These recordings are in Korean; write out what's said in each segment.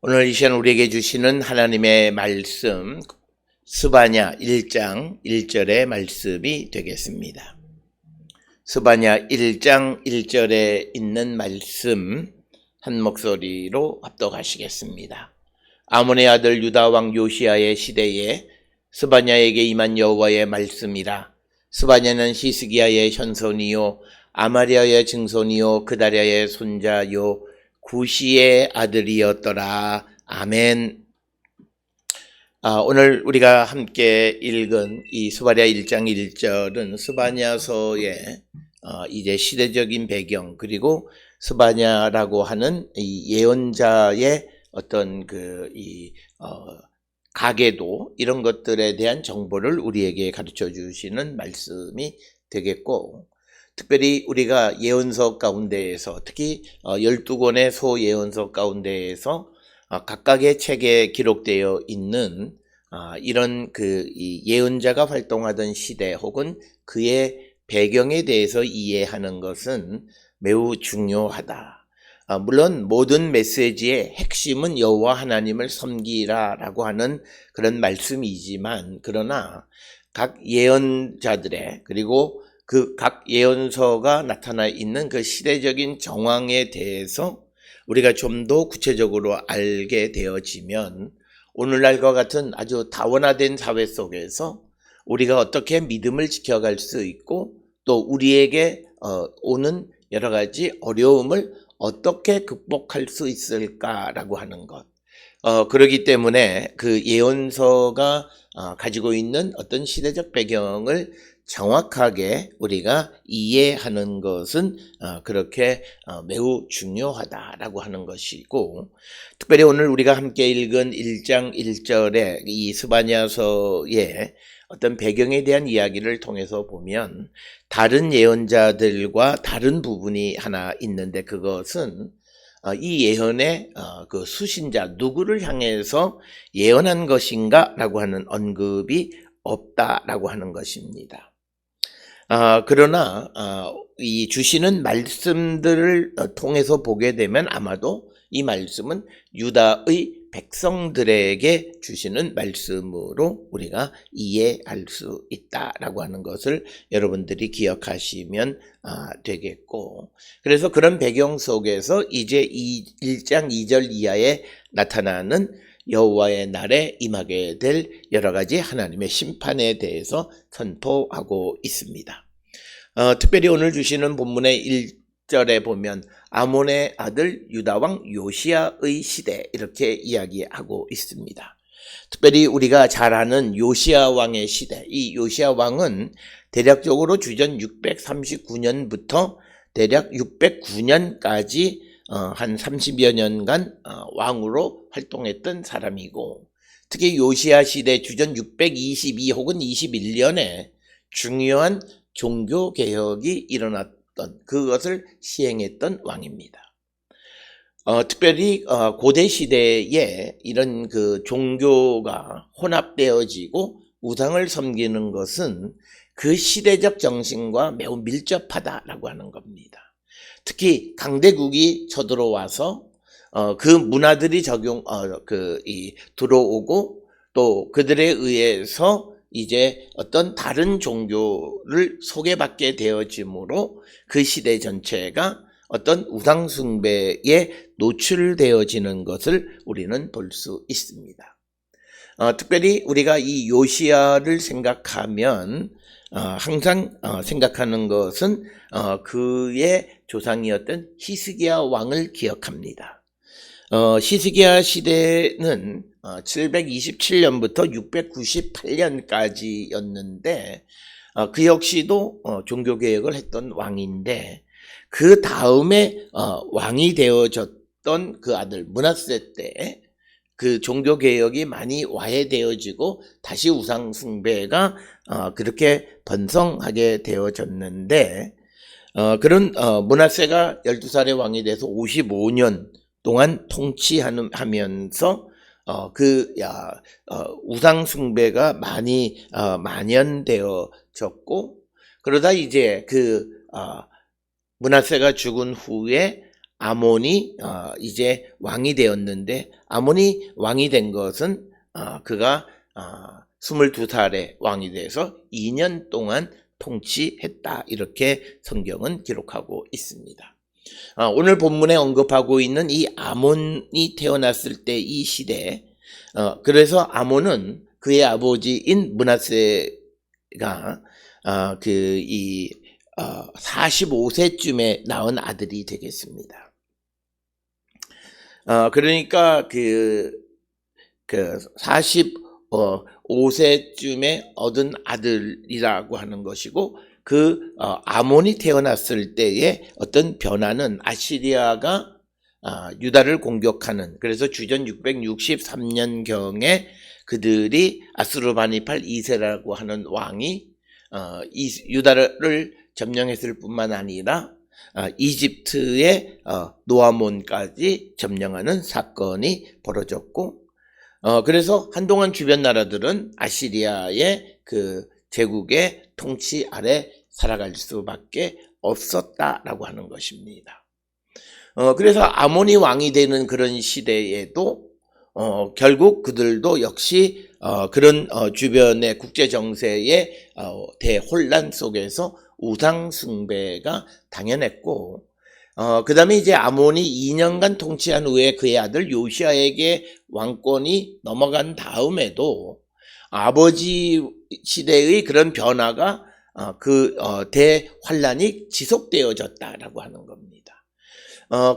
오늘 이 시간 우리에게 주시는 하나님의 말씀 스바냐 1장 1절의 말씀이 되겠습니다. 스바냐 1장 1절에 있는 말씀 한 목소리로 합독하시겠습니다. 아몬의 아들 유다 왕 요시야의 시대에 스바냐에게 임한 여호와의 말씀이라. 스바냐는 히스기야의 현손이요 아마리아의 증손이요 그다랴의 손자요 구시의 아들이었더라. 아멘. 오늘 우리가 함께 읽은 이 스바냐 1장 1절은 스바냐서의 이제 시대적인 배경, 그리고 스바냐라고 하는 이 예언자의 어떤 가계도, 이런 것들에 대한 정보를 우리에게 가르쳐 주시는 말씀이 되겠고, 특별히 우리가 예언서 가운데에서, 특히 12권의 소예언서 가운데에서 각각의 책에 기록되어 있는 이런 이 예언자가 활동하던 시대 혹은 그의 배경에 대해서 이해하는 것은 매우 중요하다. 물론 모든 메시지의 핵심은 여호와 하나님을 섬기라라고 하는 그런 말씀이지만, 그러나 각 예언자들의, 그리고 그 각 예언서가 나타나 있는 그 시대적인 정황에 대해서 우리가 좀 더 구체적으로 알게 되어지면 오늘날과 같은 아주 다원화된 사회 속에서 우리가 어떻게 믿음을 지켜갈 수 있고, 또 우리에게 오는 여러 가지 어려움을 어떻게 극복할 수 있을까라고 하는 것. 그렇기 때문에 그 예언서가 가지고 있는 어떤 시대적 배경을 정확하게 우리가 이해하는 것은 그렇게 매우 중요하다라고 하는 것이고, 특별히 오늘 우리가 함께 읽은 1장 1절의 이 스바냐서의 어떤 배경에 대한 이야기를 통해서 보면 다른 예언자들과 다른 부분이 하나 있는데, 그것은 이 예언의 그 수신자 누구를 향해서 예언한 것인가 라고 하는 언급이 없다라고 하는 것입니다. 그러나 이 주시는 말씀들을 통해서 보게 되면 아마도 이 말씀은 유다의 백성들에게 주시는 말씀으로 우리가 이해할 수 있다라고 하는 것을 여러분들이 기억하시면 되겠고, 그래서 그런 배경 속에서 이제 이 1장 2절 이하에 나타나는 여호와의 날에 임하게 될 여러 가지 하나님의 심판에 대해서 선포하고 있습니다. 특별히 오늘 주시는 본문의 1절에 보면 아몬의 아들 유다 왕 요시야의 시대, 이렇게 이야기하고 있습니다. 특별히 우리가 잘 아는 요시야 왕의 시대, 이 요시야 왕은 대략적으로 주전 639년부터 대략 609년까지 한 30여 년간 왕으로 활동했던 사람이고, 특히 요시야 시대 주전 622 혹은 21년에 중요한 종교개혁이 일어났던, 그것을 시행했던 왕입니다. 특별히 고대 시대에 이런 그 종교가 혼합되어지고 우상을 섬기는 것은 그 시대적 정신과 매우 밀접하다라고 하는 겁니다. 특히 강대국이 쳐들어와서 그 문화들이 들어오고, 또 그들에 의해서 이제 어떤 다른 종교를 소개받게 되어지므로 그 시대 전체가 어떤 우상 숭배에 노출되어지는 것을 우리는 볼 수 있습니다. 특별히 우리가 이 요시야를 생각하면 항상 생각하는 것은 그의 조상이었던 히스기야 왕을 기억합니다. 히스기야 시대는 727년부터 698년까지였는데 그 역시도 종교개혁을 했던 왕인데, 그 다음에 왕이 되어졌던 그 아들 므낫세 때 그 종교개혁이 많이 와해되어지고 다시 우상숭배가 그렇게 번성하게 되어졌는데, 그런 므낫세가 12살의 왕이 돼서 55년 동안 통치하면서 우상숭배가 많이 만연되어졌고, 그러다 이제 므낫세가 죽은 후에 아몬이 이제 왕이 되었는데, 아몬이 왕이 된 것은 그가 22살에 왕이 돼서 2년 동안 통치했다, 이렇게 성경은 기록하고 있습니다. 오늘 본문에 언급하고 있는 이 아몬이 태어났을 때 이 시대, 그래서 아몬은 그의 아버지인 므낫세가 45세쯤에 낳은 아들이 되겠습니다. 그러니까 45세쯤에 얻은 아들이라고 하는 것이고, 아몬이 태어났을 때의 어떤 변화는 아시리아가 유다를 공격하는, 그래서 주전 663년경에 그들이 아수르바니팔 2세라고 하는 왕이 유다를 점령했을 뿐만 아니라 이집트의 노아몬까지 점령하는 사건이 벌어졌고, 그래서 한동안 주변 나라들은 아시리아의 그 제국의 통치 아래 살아갈 수밖에 없었다라고 하는 것입니다. 그래서 아몬이 왕이 되는 그런 시대에도 결국 그들도 역시 그런 주변의 국제 정세의 대혼란 속에서 우상 숭배가 당연했고, 그 다음에 이제 아몬이 2년간 통치한 후에 그의 아들 요시아에게 왕권이 넘어간 다음에도 아버지 시대의 그런 변화가 대환란이 지속되어졌다라고 하는 겁니다.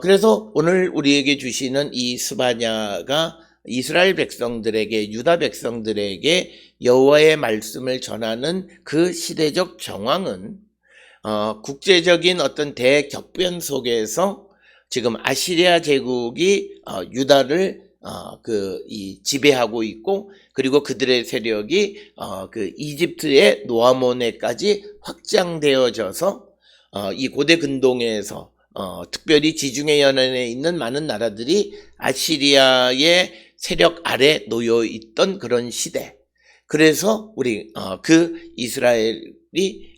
그래서 오늘 우리에게 주시는 이 스바냐가 이스라엘 백성들에게, 유다 백성들에게 여호와의 말씀을 전하는 그 시대적 정황은 국제적인 어떤 대격변 속에서 지금 아시리아 제국이 유다를 지배하고 있고, 그리고 그들의 세력이 이집트의 노아몬에까지 확장되어져서 이 고대 근동에서 특별히 지중해 연안에 있는 많은 나라들이 아시리아의 세력 아래 놓여 있던 그런 시대. 그래서 우리 이스라엘이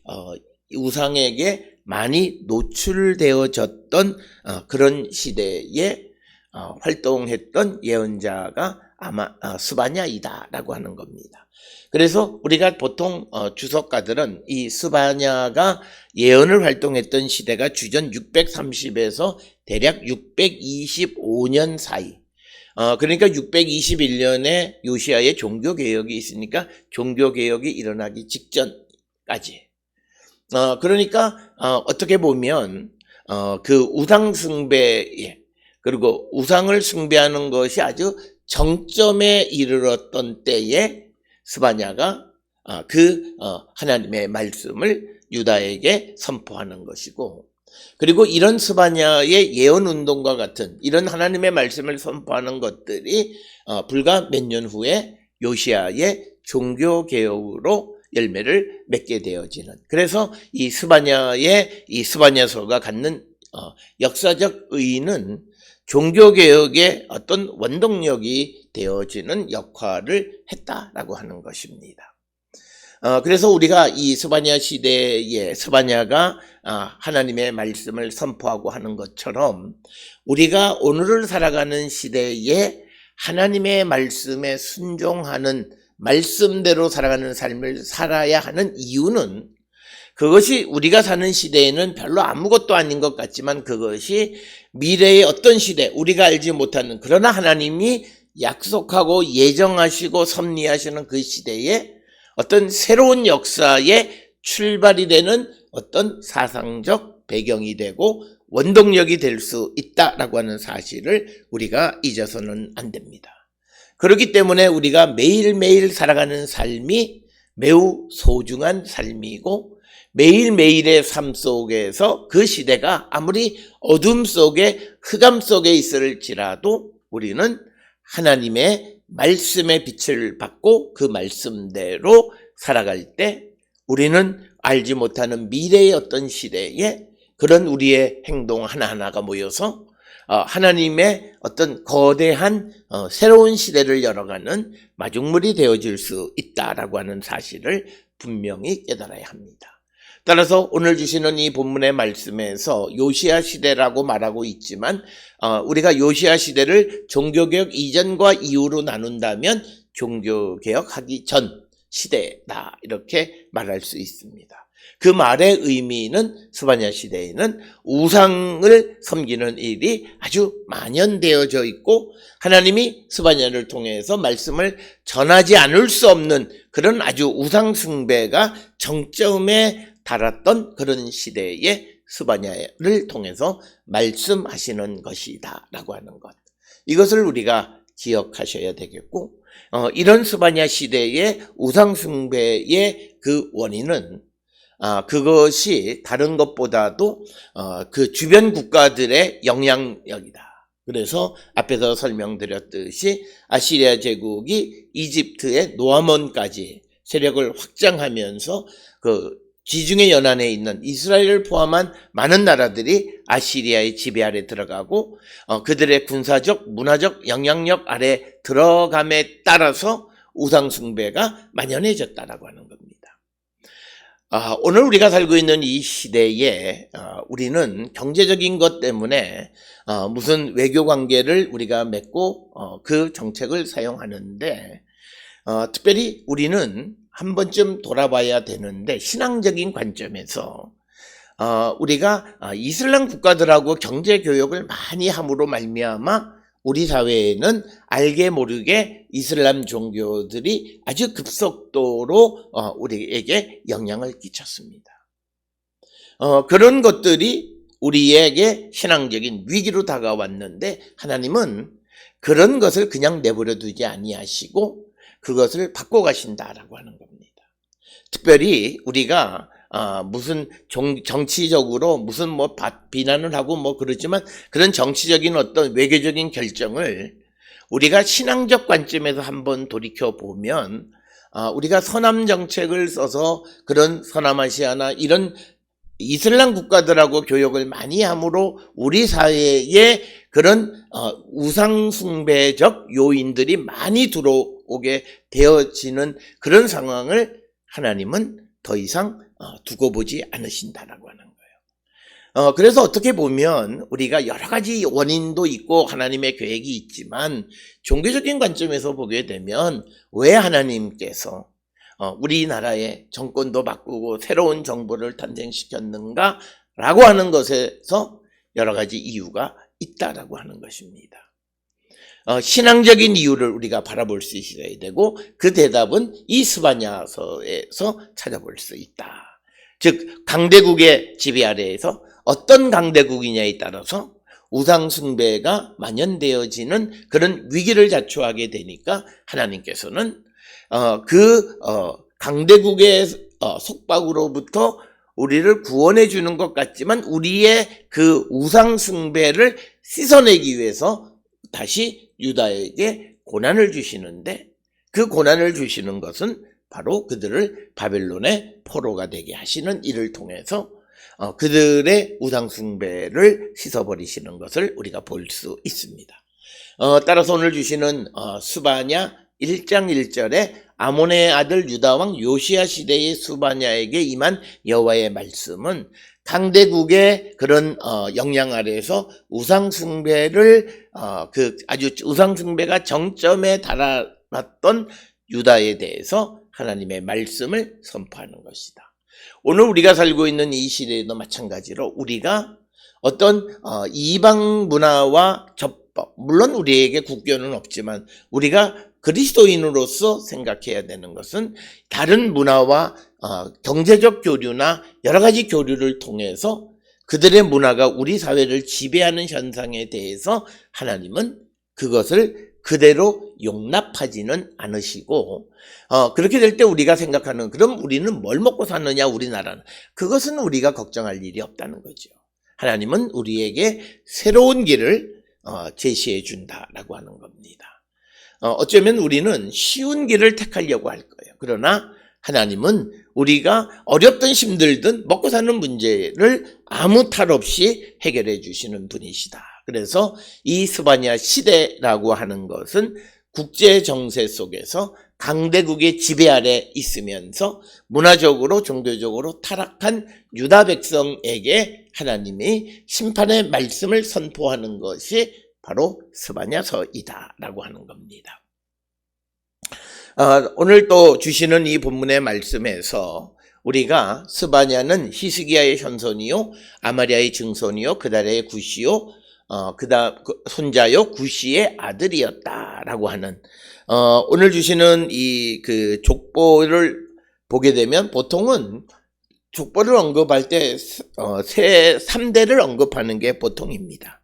우상에게 많이 노출되어졌던 그런 시대에 활동했던 예언자가 아마 스바냐이다라고 하는 겁니다. 그래서 우리가 보통 주석가들은 이 스바냐가 예언을 활동했던 시대가 주전 630에서 대략 625년 사이, 그러니까 621년에 요시아의 종교개혁이 있으니까 종교개혁이 일어나기 직전까지, 그러니까 어떻게 보면 그 우상 숭배에, 그리고 우상을 숭배하는 것이 아주 정점에 이르렀던 때에 스바냐가 하나님의 말씀을 유다에게 선포하는 것이고, 그리고 이런 스바냐의 예언 운동과 같은 이런 하나님의 말씀을 선포하는 것들이 불과 몇 년 후에 요시아의 종교 개혁으로 열매를 맺게 되어지는, 그래서 이 스바냐서가 갖는 역사적 의의는 종교개혁의 어떤 원동력이 되어지는 역할을 했다라고 하는 것입니다. 그래서 우리가 이 스바냐 시대에 스바냐가 하나님의 말씀을 선포하고 하는 것처럼, 우리가 오늘을 살아가는 시대에 하나님의 말씀에 순종하는, 말씀대로 살아가는 삶을 살아야 하는 이유는, 그것이 우리가 사는 시대에는 별로 아무것도 아닌 것 같지만 그것이 미래의 어떤 시대, 우리가 알지 못하는, 그러나 하나님이 약속하고 예정하시고 섭리하시는 그 시대에 어떤 새로운 역사의 출발이 되는 어떤 사상적 배경이 되고 원동력이 될 수 있다라고 하는 사실을 우리가 잊어서는 안 됩니다. 그렇기 때문에 우리가 매일매일 살아가는 삶이 매우 소중한 삶이고, 매일매일의 삶 속에서 그 시대가 아무리 어둠 속에, 흑암 속에 있을지라도 우리는 하나님의 말씀의 빛을 받고 그 말씀대로 살아갈 때 우리는 알지 못하는 미래의 어떤 시대에 그런 우리의 행동 하나하나가 모여서 하나님의 어떤 거대한 새로운 시대를 열어가는 마중물이 되어질 수 있다라고 하는 사실을 분명히 깨달아야 합니다. 따라서 오늘 주시는 이 본문의 말씀에서 요시야 시대라고 말하고 있지만 우리가 요시야 시대를 종교개혁 이전과 이후로 나눈다면 종교개혁하기 전 시대다 이렇게 말할 수 있습니다. 그 말의 의미는 스바냐 시대에는 우상을 섬기는 일이 아주 만연되어져 있고 하나님이 스바냐를 통해서 말씀을 전하지 않을 수 없는 그런 아주 우상 숭배가 정점에 달았던 그런 시대에 스바냐를 통해서 말씀하시는 것이다 라고 하는 것, 이것을 우리가 기억하셔야 되겠고, 이런 스바냐 시대의 우상 숭배의 그 원인은 그것이 다른 것보다도 그 주변 국가들의 영향력이다. 그래서 앞에서 설명드렸듯이 아시리아 제국이 이집트의 노아몬까지 세력을 확장하면서 그 지중해 연안에 있는 이스라엘을 포함한 많은 나라들이 아시리아의 지배 아래 들어가고 그들의 군사적, 문화적 영향력 아래 들어감에 따라서 우상 숭배가 만연해졌다라고 하는 겁니다. 오늘 우리가 살고 있는 이 시대에 우리는 경제적인 것 때문에 무슨 외교 관계를 우리가 맺고 그 정책을 사용하는데 특별히 우리는 한 번쯤 돌아봐야 되는데, 신앙적인 관점에서 우리가 이슬람 국가들하고 경제 교역을 많이 함으로 말미암아 우리 사회에는 알게 모르게 이슬람 종교들이 아주 급속도로 우리에게 영향을 끼쳤습니다. 그런 것들이 우리에게 신앙적인 위기로 다가왔는데 하나님은 그런 것을 그냥 내버려 두지 아니하시고 그것을 바꿔가신다라고 하는 겁니다. 특별히 우리가 무슨 정치적으로 무슨 뭐 비난을 하고 뭐 그러지만 그런 정치적인 어떤 외교적인 결정을 우리가 신앙적 관점에서 한번 돌이켜 보면 우리가 서남 정책을 써서 그런 서남아시아나 이런 이슬람 국가들하고 교역을 많이 함으로 우리 사회에 그런 우상 숭배적 요인들이 많이 들어오게 되어지는 그런 상황을 하나님은 더 이상 두고 보지 않으신다라고 하는 거예요. 그래서 어떻게 보면 우리가 여러 가지 원인도 있고 하나님의 계획이 있지만 종교적인 관점에서 보게 되면 왜 하나님께서 우리나라의 정권도 바꾸고 새로운 정부를 탄생시켰는가 라고 하는 것에서 여러 가지 이유가 있다라고 하는 것입니다. 신앙적인 이유를 우리가 바라볼 수 있어야 되고 그 대답은 이 스바냐서에서 찾아볼 수 있다. 즉 강대국의 지배 아래에서 어떤 강대국이냐에 따라서 우상 숭배가 만연되어지는 그런 위기를 자초하게 되니까 하나님께서는 강대국의 속박으로부터 우리를 구원해 주는 것 같지만 우리의 그 우상 숭배를 씻어내기 위해서 다시 유다에게 고난을 주시는데, 그 고난을 주시는 것은 바로 그들을 바벨론의 포로가 되게 하시는 일을 통해서 그들의 우상 숭배를 씻어버리시는 것을 우리가 볼 수 있습니다. 따라서 오늘 주시는 스바냐 1장 1절에 아몬의 아들 유다왕 요시야 시대의 스바냐에게 임한 여호와의 말씀은 강대국의 그런 영향 아래에서 우상 숭배를 아주 우상 숭배가 정점에 달아났던 유다에 대해서 하나님의 말씀을 선포하는 것이다. 오늘 우리가 살고 있는 이 시대에도 마찬가지로 우리가 어떤 이방 문화와 접법, 물론 우리에게 국교는 없지만 우리가 그리스도인으로서 생각해야 되는 것은 다른 문화와 경제적 교류나 여러 가지 교류를 통해서 그들의 문화가 우리 사회를 지배하는 현상에 대해서 하나님은 그것을 그대로 용납하지는 않으시고 그렇게 될 때 우리가 생각하는 그럼 우리는 뭘 먹고 사느냐 우리나라는, 그것은 우리가 걱정할 일이 없다는 거죠. 하나님은 우리에게 새로운 길을 제시해 준다라고 하는 겁니다. 어쩌면 우리는 쉬운 길을 택하려고 할 거예요. 그러나 하나님은 우리가 어렵든 힘들든 먹고 사는 문제를 아무 탈 없이 해결해 주시는 분이시다. 그래서 이 스바냐 시대라고 하는 것은 국제 정세 속에서 강대국의 지배 아래 있으면서 문화적으로 종교적으로 타락한 유다 백성에게 하나님이 심판의 말씀을 선포하는 것이 바로 스바냐서이다라고 하는 겁니다. 오늘 또 주시는 이 본문의 말씀에서 우리가 스바냐는 히스기야의 현손이요 아마리아의 증손이요 그다리아의 굿이요 손자요 굿이의 아들이었다라고 하는 오늘 주시는 이 그 족보를 보게 되면 보통은 족보를 언급할 때 3대를 언급하는 게 보통입니다.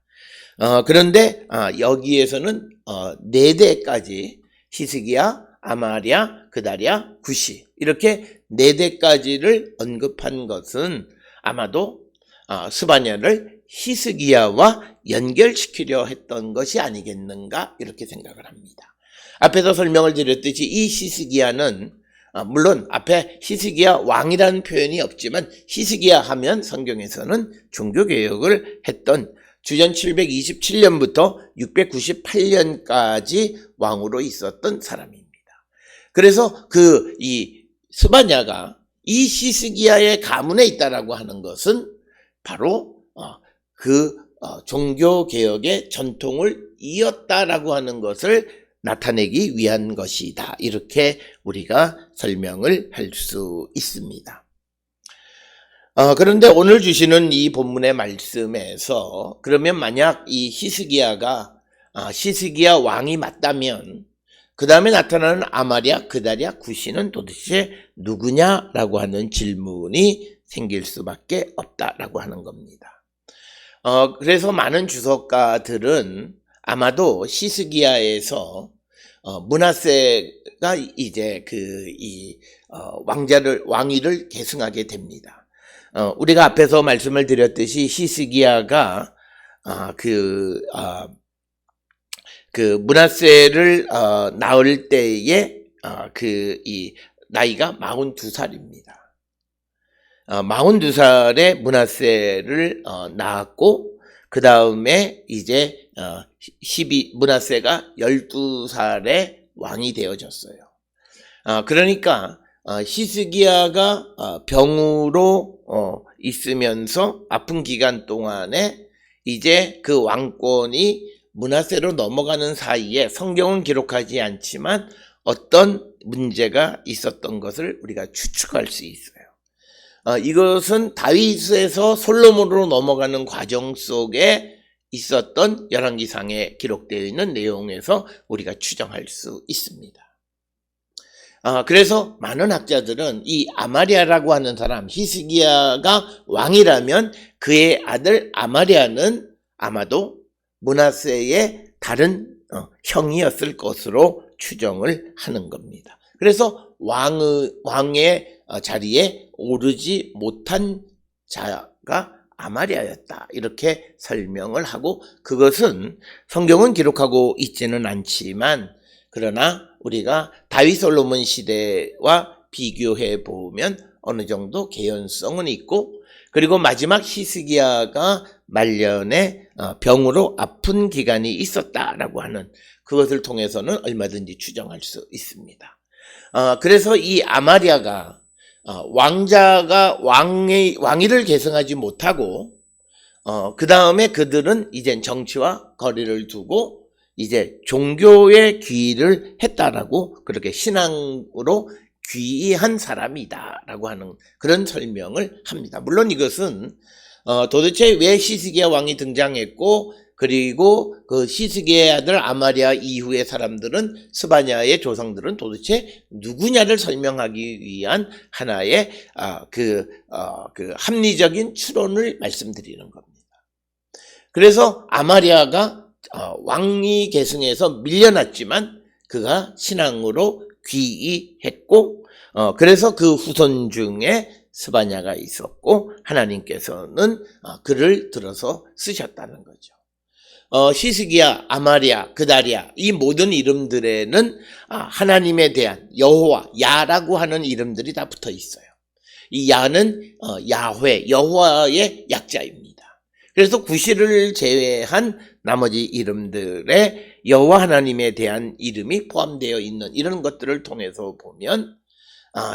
그런데 여기에서는 4대까지 히스기야, 아마리아, 그다리아, 굿이 이렇게 4대까지를 언급한 것은 아마도 스바냐를 히스기야와 연결시키려 했던 것이 아니겠는가 이렇게 생각을 합니다. 앞에서 설명을 드렸듯이 이 히스기야는 물론 앞에 히스기야 왕이라는 표현이 없지만 히스기야 하면 성경에서는 종교개혁을 했던 주전 727년부터 698년까지 왕으로 있었던 사람입니다. 그래서 이 스바냐가 이 히스기야의 가문에 있다라고 하는 것은 바로 종교개혁의 전통을 이었다라고 하는 것을 나타내기 위한 것이다. 이렇게 우리가 설명을 할 수 있습니다. 그런데 오늘 주시는 이 본문의 말씀에서 그러면 만약 이 히스기야 왕이 맞다면 그 다음에 나타나는 아마리아, 그다리아, 굿이는 도대체 누구냐라고 하는 질문이 생길 수밖에 없다라고 하는 겁니다. 그래서 많은 주석가들은 아마도 히스기야에서 므낫세가 이제 왕위를 계승하게 됩니다. 우리가 앞에서 말씀을 드렸듯이 히스기야가 므낫세를 낳을 때에 이 나이가 42살입니다. 42살에 므낫세를 낳았고 그 다음에 이제 므낫세가 12살에 왕이 되어졌어요. 그러니까 히스기야가 병으로 있으면서 아픈 기간 동안에 이제 그 왕권이 므낫세로 넘어가는 사이에 성경은 기록하지 않지만 어떤 문제가 있었던 것을 우리가 추측할 수 있어요. 이것은 다윗에서 솔로몬으로 넘어가는 과정 속에 있었던 열왕기상에 기록되어 있는 내용에서 우리가 추정할 수 있습니다. 그래서 많은 학자들은 이 아마리아라고 하는 사람, 히스기야가 왕이라면 그의 아들 아마리아는 아마도 므낫세의 다른 형이었을 것으로 추정을 하는 겁니다. 그래서 왕의 자리에 오르지 못한 자가 아마리아였다 이렇게 설명을 하고 그것은 성경은 기록하고 있지는 않지만 그러나 우리가 다윗 솔로몬 시대와 비교해 보면 어느 정도 개연성은 있고 그리고 마지막 히스기야가 말년에 병으로 아픈 기간이 있었다라고 하는 그것을 통해서는 얼마든지 추정할 수 있습니다. 그래서 이 아마리아가 왕자가 왕위를 계승하지 못하고 그 다음에 그들은 이제 정치와 거리를 두고 이제 종교에 귀의를 했다라고 그렇게 신앙으로 귀의한 사람이다라고 하는 그런 설명을 합니다. 물론 이것은 도대체 왜 히스기야 왕이 등장했고 그리고 그 히스기야의 아들 아마리아 이후의 사람들은 스바냐의 조상들은 도대체 누구냐를 설명하기 위한 하나의 합리적인 추론을 말씀드리는 겁니다. 그래서 아마리아가 왕위 계승에서 밀려났지만 그가 신앙으로 귀의했고 그래서 그 후손 중에 스바냐가 있었고 하나님께서는 그를 들어서 쓰셨다는 거죠. 히스기야, 아마리아, 그다리아 이 모든 이름들에는 하나님에 대한 여호와, 야라고 하는 이름들이 다 붙어 있어요. 이 야는 야훼, 여호와의 약자입니다. 그래서 구실을 제외한 나머지 이름들의 여호와 하나님에 대한 이름이 포함되어 있는 이런 것들을 통해서 보면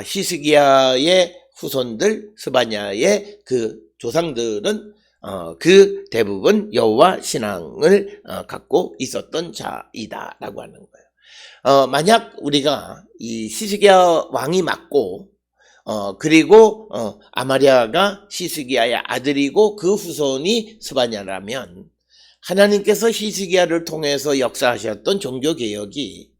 히스기야의 후손들 스바냐의 그 조상들은 그 대부분 여호와 신앙을 갖고 있었던 자이다라고 하는 거예요. 만약 우리가 이 히스기야 왕이 맞고 그리고 아마랴가 히스기야의 아들이고 그 후손이 스바냐라면 하나님께서 히스기야를 통해서 역사하셨던 종교개혁이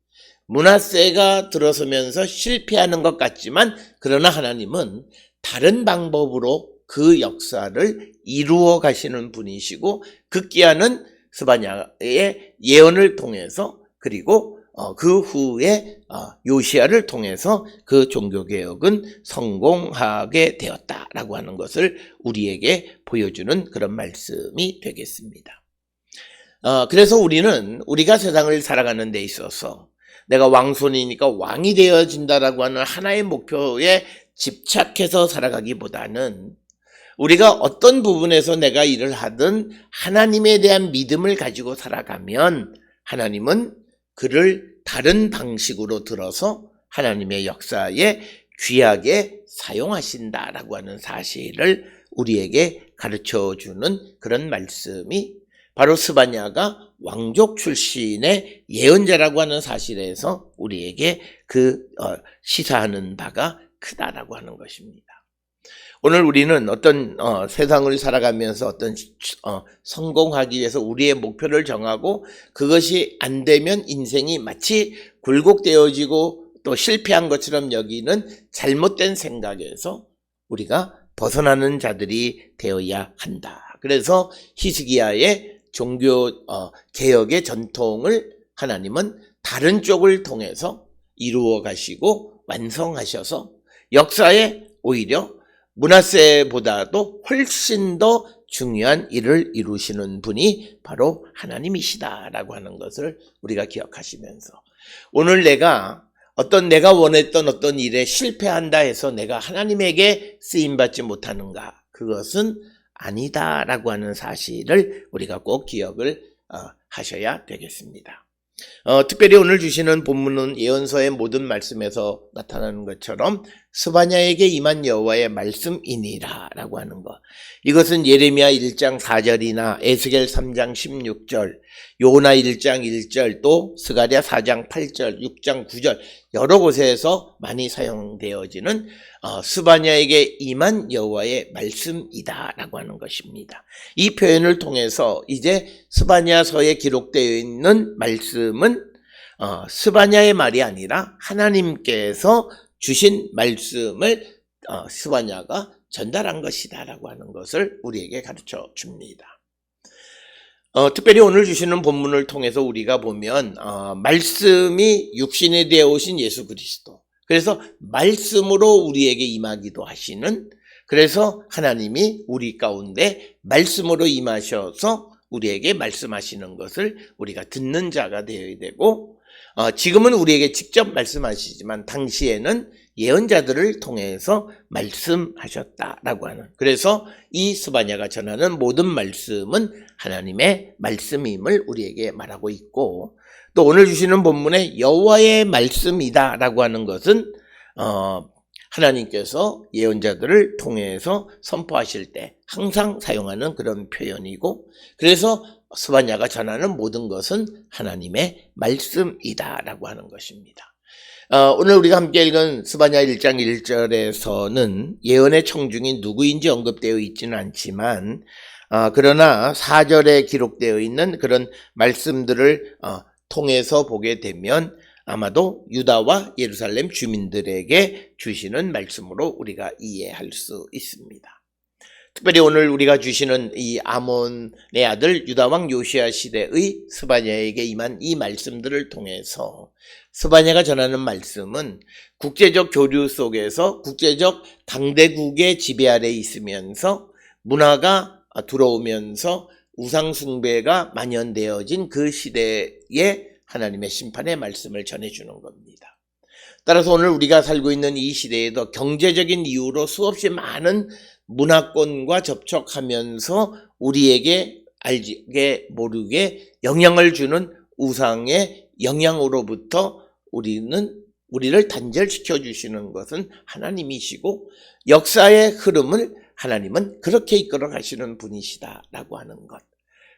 므낫세가 들어서면서 실패하는 것 같지만 그러나 하나님은 다른 방법으로 그 역사를 이루어 가시는 분이시고 극기야는 스바냐의 예언을 통해서 그리고 그 후에 요시야를 통해서 그 종교개혁은 성공하게 되었다라고 하는 것을 우리에게 보여주는 그런 말씀이 되겠습니다. 그래서 우리가 세상을 살아가는 데 있어서 내가 왕손이니까 왕이 되어진다라고 하는 하나의 목표에 집착해서 살아가기보다는 우리가 어떤 부분에서 내가 일을 하든 하나님에 대한 믿음을 가지고 살아가면 하나님은 그를 다른 방식으로 들어서 하나님의 역사에 귀하게 사용하신다라고 하는 사실을 우리에게 가르쳐주는 그런 말씀이 바로 스바냐가 왕족 출신의 예언자라고 하는 사실에서 우리에게 시사하는 바가 크다라고 하는 것입니다. 오늘 우리는 어떤 세상을 살아가면서 어떤 성공하기 위해서 우리의 목표를 정하고 그것이 안 되면 인생이 마치 굴곡되어지고 또 실패한 것처럼 여기는 잘못된 생각에서 우리가 벗어나는 자들이 되어야 한다. 그래서 히스기야의 종교 개혁의 전통을 하나님은 다른 쪽을 통해서 이루어 가시고 완성하셔서 역사에 오히려 므낫세보다도 훨씬 더 중요한 일을 이루시는 분이 바로 하나님이시다라고 하는 것을 우리가 기억하시면서 오늘 내가 원했던 어떤 일에 실패한다 해서 내가 하나님에게 쓰임받지 못하는가? 그것은 아니다라고 하는 사실을 우리가 꼭 기억을 하셔야 되겠습니다. 특별히 오늘 주시는 본문은 예언서의 모든 말씀에서 나타나는 것처럼 스바냐에게 임한 여호와의 말씀이니라 라고 하는 것. 이것은 예레미야 1장 4절이나 에스겔 3장 16절, 요나 1장 1절, 또 스가랴 4장 8절, 6장 9절 여러 곳에서 많이 사용되어지는 스바냐에게 임한 여호와의 말씀이다 라고 하는 것입니다. 이 표현을 통해서 이제 스바냐서에 기록되어 있는 말씀은 스바냐의 말이 아니라 하나님께서 주신 말씀을 스바냐가 전달한 것이다 라고 하는 것을 우리에게 가르쳐 줍니다. 특별히 오늘 주시는 본문을 통해서 우리가 보면 말씀이 육신이 되어 오신 예수 그리스도, 그래서 말씀으로 우리에게 임하기도 하시는, 그래서 하나님이 우리 가운데 말씀으로 임하셔서 우리에게 말씀하시는 것을 우리가 듣는 자가 되어야 되고, 지금은 우리에게 직접 말씀하시지만 당시에는 예언자들을 통해서 말씀하셨다라고 하는, 그래서 이 스바냐가 전하는 모든 말씀은 하나님의 말씀임을 우리에게 말하고 있고, 또 오늘 주시는 본문에 여호와의 말씀이다라고 하는 것은 하나님께서 예언자들을 통해서 선포하실 때 항상 사용하는 그런 표현이고, 그래서 스바냐가 전하는 모든 것은 하나님의 말씀이다라고 하는 것입니다. 오늘 우리가 함께 읽은 스바냐 1장 1절에서는 예언의 청중이 누구인지 언급되어 있지는 않지만 그러나 4절에 기록되어 있는 그런 말씀들을 통해서 보게 되면 아마도 유다와 예루살렘 주민들에게 주시는 말씀으로 우리가 이해할 수 있습니다. 특별히 오늘 우리가 주시는 이 아몬의 아들 유다왕 요시야 시대의 스바냐에게 임한 이 말씀들을 통해서 스바냐가 전하는 말씀은 국제적 교류 속에서 국제적 강대국의 지배 아래 있으면서 문화가 들어오면서 우상숭배가 만연되어진 그 시대에 하나님의 심판의 말씀을 전해주는 겁니다. 따라서 오늘 우리가 살고 있는 이 시대에도 경제적인 이유로 수없이 많은 문화권과 접촉하면서 우리에게 알게 모르게 영향을 주는 우상의 영향으로부터 우리를 단절시켜 주시는 것은 하나님이시고 역사의 흐름을 하나님은 그렇게 이끌어 가시는 분이시다라고 하는 것.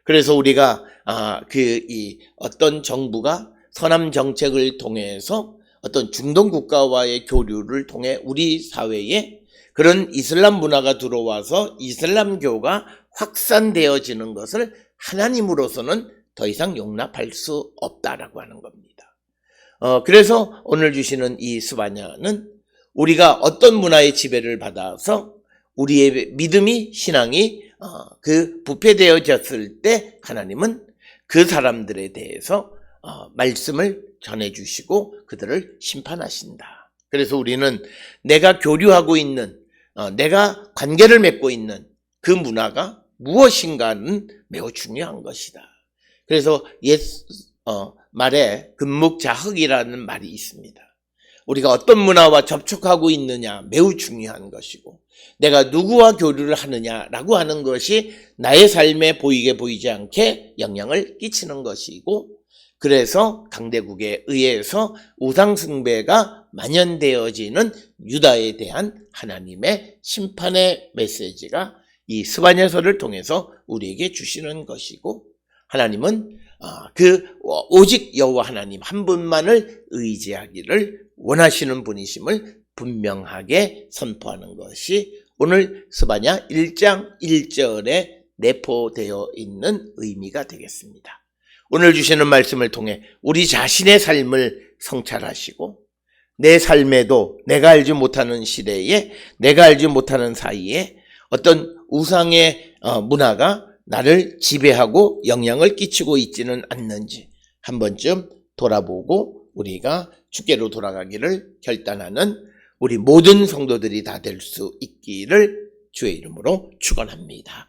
그래서 우리가 어떤 정부가 선함 정책을 통해서 어떤 중동 국가와의 교류를 통해 우리 사회에 그런 이슬람 문화가 들어와서 이슬람교가 확산되어지는 것을 하나님으로서는 더 이상 용납할 수 없다라고 하는 겁니다. 그래서 오늘 주시는 이 스바냐는 우리가 어떤 문화의 지배를 받아서 우리의 믿음이 신앙이 부패되어졌을 때 하나님은 그 사람들에 대해서 말씀을 전해주시고 그들을 심판하신다. 그래서 우리는 내가 교류하고 있는 내가 관계를 맺고 있는 그 문화가 무엇인가는 매우 중요한 것이다. 그래서 옛 말에 금묵자흑이라는 말이 있습니다. 우리가 어떤 문화와 접촉하고 있느냐 매우 중요한 것이고 내가 누구와 교류를 하느냐라고 하는 것이 나의 삶에 보이게 보이지 않게 영향을 끼치는 것이고 그래서 강대국에 의해서 우상숭배가 만연되어지는 유다에 대한 하나님의 심판의 메시지가 이 스바냐서를 통해서 우리에게 주시는 것이고 하나님은 오직 여호와 하나님 한 분만을 의지하기를 원하시는 분이심을 분명하게 선포하는 것이 오늘 스바냐 1장 1절에 내포되어 있는 의미가 되겠습니다. 오늘 주시는 말씀을 통해 우리 자신의 삶을 성찰하시고 내 삶에도 내가 알지 못하는 시대에 내가 알지 못하는 사이에 어떤 우상의 문화가 나를 지배하고 영향을 끼치고 있지는 않는지 한 번쯤 돌아보고 우리가 주께로 돌아가기를 결단하는 우리 모든 성도들이 다 될 수 있기를 주의 이름으로 축원합니다.